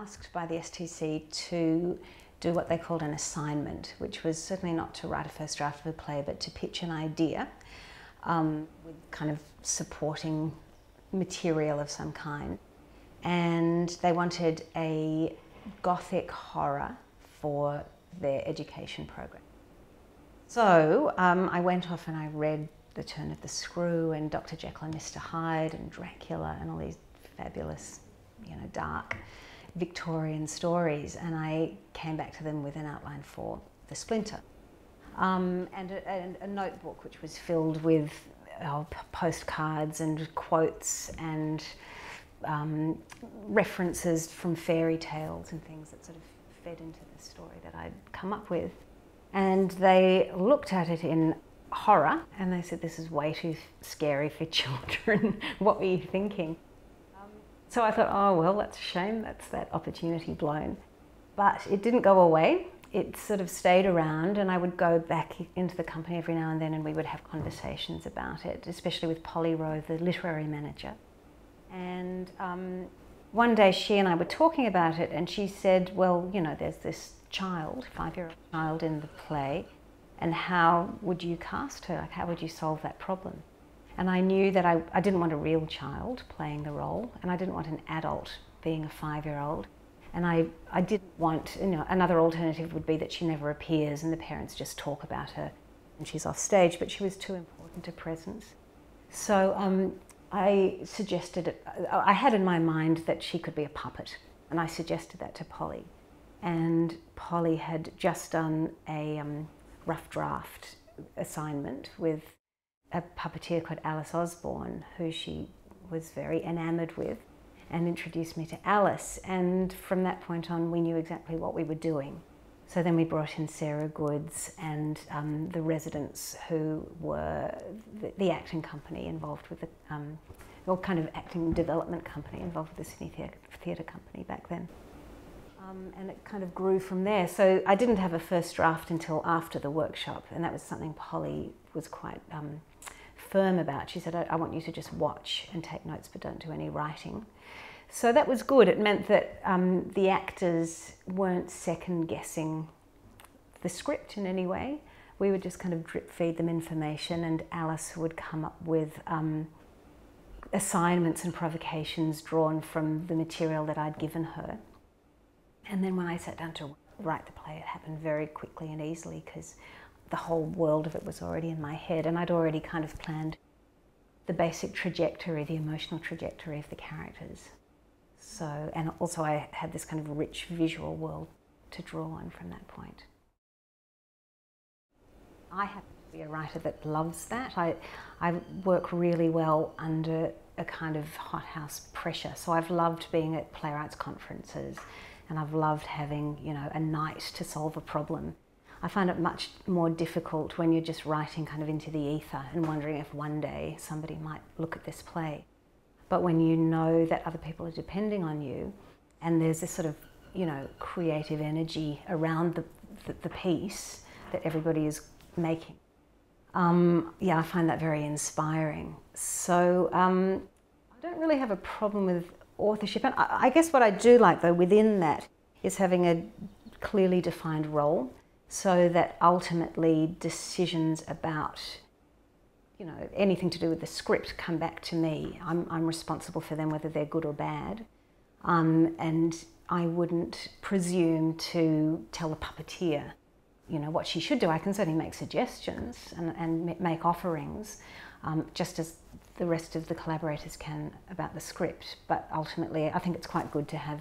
asked by the STC to do what they called an assignment, which was certainly not to write a first draft of a play, but to pitch an idea with kind of supporting material of some kind. And they wanted a Gothic horror for their education program. So I went off and I read The Turn of the Screw and Dr. Jekyll and Mr. Hyde and Dracula and all these fabulous, dark Victorian stories, and I came back to them with an outline for the Splinter. And a notebook which was filled with postcards and quotes and references from fairy tales and things that sort of fed into the story that I'd come up with. And they looked at it in horror and they said, "This is way too scary for children. What were you thinking?" So I thought, oh well, that's a shame, that's that opportunity blown. But it didn't go away. It sort of stayed around, and I would go back into the company every now and then and we would have conversations about it, especially with Polly Rowe, the literary manager. And one day she and I were talking about it and she said, well, there's this child, 5-year-old child in the play, and how would you cast her? Like, how would you solve that problem? And I knew that I didn't want a real child playing the role, and I didn't want an adult being a 5-year-old. And I didn't want, another alternative would be that she never appears and the parents just talk about her and she's off stage, but she was too important a presence. So I suggested, I had in my mind that she could be a puppet, and I suggested that to Polly. And Polly had just done a rough draft assignment with a puppeteer called Alice Osborne, who she was very enamoured with, and introduced me to Alice. And from that point on, we knew exactly what we were doing. So then we brought in Sarah Goods and the residents who were the acting company involved with the, or kind of acting development company involved with the Sydney Theatre Company back then. And it kind of grew from there. So I didn't have a first draft until after the workshop, and that was something Polly was quite firm about. She said, I want you to just watch and take notes, but don't do any writing. So that was good. It meant that the actors weren't second guessing the script in any way. We would just kind of drip feed them information, and Alice would come up with assignments and provocations drawn from the material that I'd given her. And then when I sat down to write the play, it happened very quickly and easily because the whole world of it was already in my head, and I'd already kind of planned the basic trajectory, the emotional trajectory of the characters. So, and also I had this kind of rich visual world to draw on from that point. I happen to be a writer that loves that. I work really well under a kind of hothouse pressure. So I've loved being at playwrights conferences, and I've loved having, a night to solve a problem. I find it much more difficult when you're just writing kind of into the ether and wondering if one day somebody might look at this play. But when you know that other people are depending on you, and there's this sort of, creative energy around the piece that everybody is making, I find that very inspiring. So I don't really have a problem with authorship. And I guess what I do like, though, within that is having a clearly defined role, so that ultimately decisions about anything to do with the script come back to me. I'm responsible for them, whether they're good or bad. And I wouldn't presume to tell the puppeteer, what she should do. I can certainly make suggestions and make offerings, just as the rest of the collaborators can about the script. But ultimately, I think it's quite good to have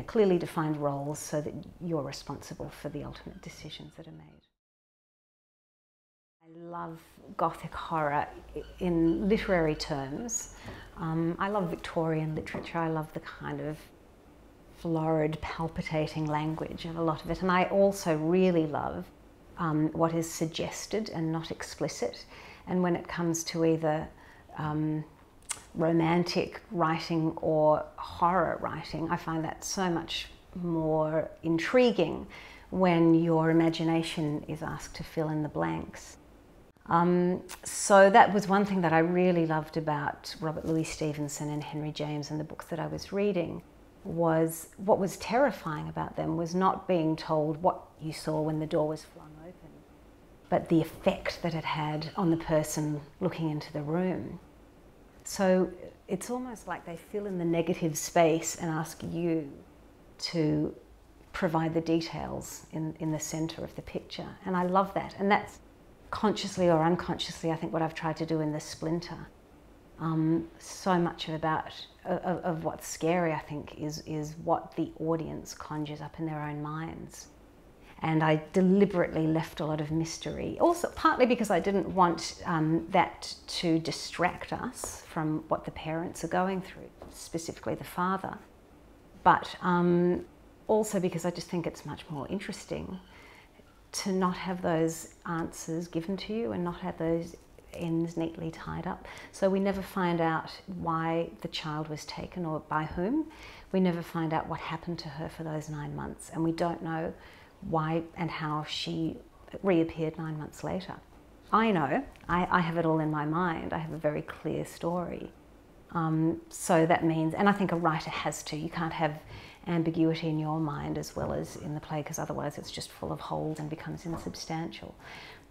clearly defined roles so that you're responsible for the ultimate decisions that are made. I love Gothic horror in literary terms. I love Victorian literature. I love the kind of florid, palpitating language of a lot of it. And I also really love what is suggested and not explicit. And when it comes to either romantic writing or horror writing, I find that so much more intriguing when your imagination is asked to fill in the blanks. So that was one thing that I really loved about Robert Louis Stevenson and Henry James and the books that I was reading, was, what was terrifying about them was not being told what you saw when the door was flung open, but the effect that it had on the person looking into the room. So it's almost like they fill in the negative space and ask you to provide the details in the centre of the picture. And I love that. And that's consciously or unconsciously, I think, what I've tried to do in the Splinter. So much of what's scary, I think, is what the audience conjures up in their own minds. And I deliberately left a lot of mystery, also partly because I didn't want that to distract us from what the parents are going through, specifically the father. But also because I just think it's much more interesting to not have those answers given to you and not have those ends neatly tied up. So we never find out why the child was taken or by whom. We never find out what happened to her for those 9 months, and we don't know why and how she reappeared 9 months later. I know, I have it all in my mind. I have a very clear story. So that means, and I think a writer has to, you can't have ambiguity in your mind as well as in the play, because otherwise it's just full of holes and becomes insubstantial.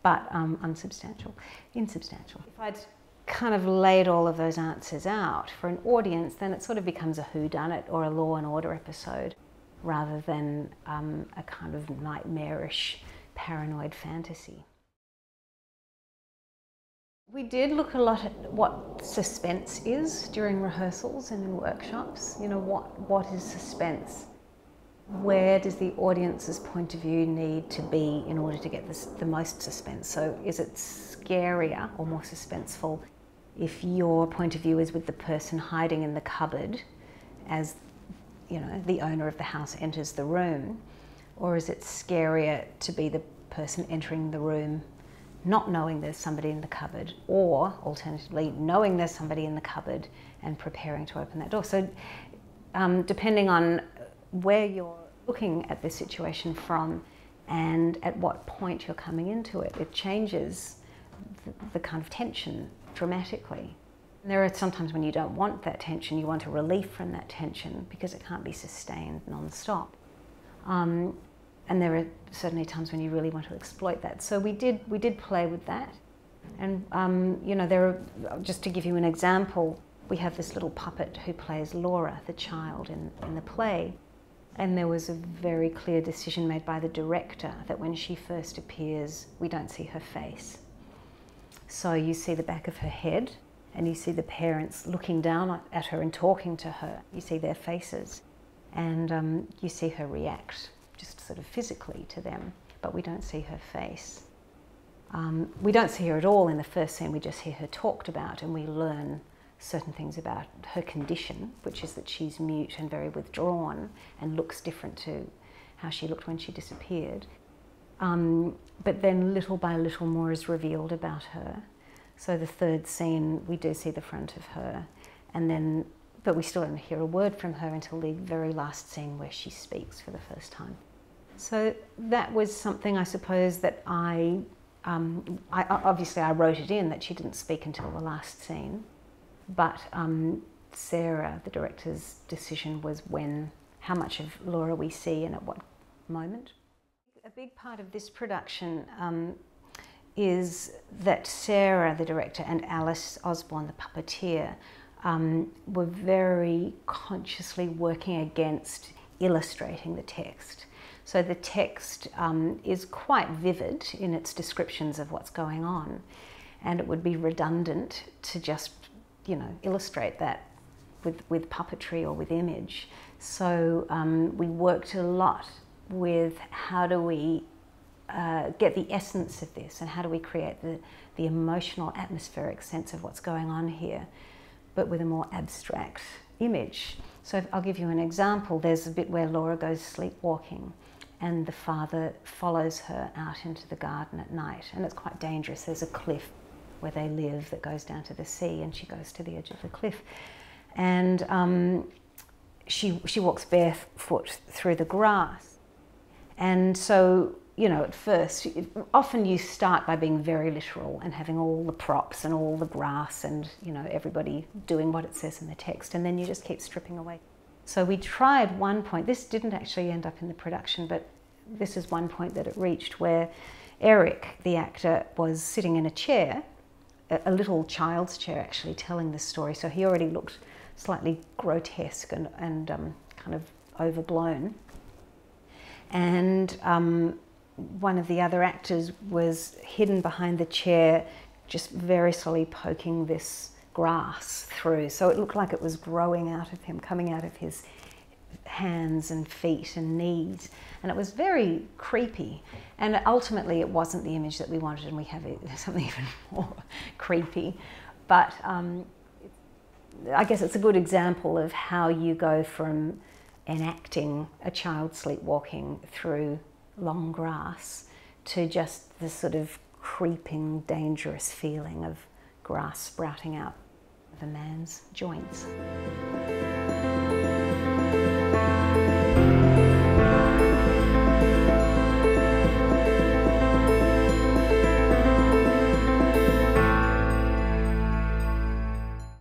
But insubstantial. If I'd kind of laid all of those answers out for an audience, then it sort of becomes a whodunit or a Law and Order episode, rather than a kind of nightmarish, paranoid fantasy. We did look a lot at what suspense is during rehearsals and in workshops. You know, what is suspense? Where does the audience's point of view need to be in order to get the most suspense? So is it scarier or more suspenseful if your point of view is with the person hiding in the cupboard as, you know, the owner of the house enters the room? Or is it scarier to be the person entering the room not knowing there's somebody in the cupboard, or alternatively knowing there's somebody in the cupboard and preparing to open that door? So depending on where you're looking at the situation from and at what point you're coming into it, it changes the kind of tension dramatically. And there are sometimes when you don't want that tension, you want a relief from that tension because it can't be sustained non-stop. And there are certainly times when you really want to exploit that. So we did play with that. And you know, there are, just to give you an example, we have this little puppet who plays Laura, the child, in the play. And there was a very clear decision made by the director that when she first appears, we don't see her face. So you see the back of her head, and you see the parents looking down at her and talking to her. You see their faces, and you see her react, just sort of physically to them, but we don't see her face. We don't see her at all in the first scene, we just hear her talked about, and we learn certain things about her condition, which is that she's mute and very withdrawn and looks different to how she looked when she disappeared. But then little by little more is revealed about her. So the third scene, we do see the front of her, and then, but we still don't hear a word from her until the very last scene where she speaks for the first time. So that was something, I suppose, that obviously I wrote it in that she didn't speak until the last scene. But Sarah, the director's decision was how much of Laura we see and at what moment. A big part of this production is that Sarah, the director, and Alice Osborne, the puppeteer, were very consciously working against illustrating the text. So the text is quite vivid in its descriptions of what's going on, and it would be redundant to just, you know, illustrate that with puppetry or with image. So we worked a lot with how do we get the essence of this, and how do we create the emotional, atmospheric sense of what's going on here, but with a more abstract image. So I'll give you an example. There's a bit where Laura goes sleepwalking, and the father follows her out into the garden at night, and it's quite dangerous. There's a cliff where they live that goes down to the sea, and she goes to the edge of the cliff, and she walks barefoot through the grass. And so, you know, at first, often you start by being very literal and having all the props and all the grass and, you know, everybody doing what it says in the text, and then you just keep stripping away. So we tried one point, this didn't actually end up in the production, but this is one point that it reached, where Eric, the actor, was sitting in a chair, a little child's chair actually, telling this story. So he already looked slightly grotesque and kind of overblown. And one of the other actors was hidden behind the chair, just very slowly poking this grass through. So it looked like it was growing out of him, coming out of his hands and feet and knees. And it was very creepy. And ultimately it wasn't the image that we wanted, and we have something even more creepy. But I guess it's a good example of how you go from enacting a child sleepwalking through long grass to just this sort of creeping, dangerous feeling of grass sprouting out of a man's joints.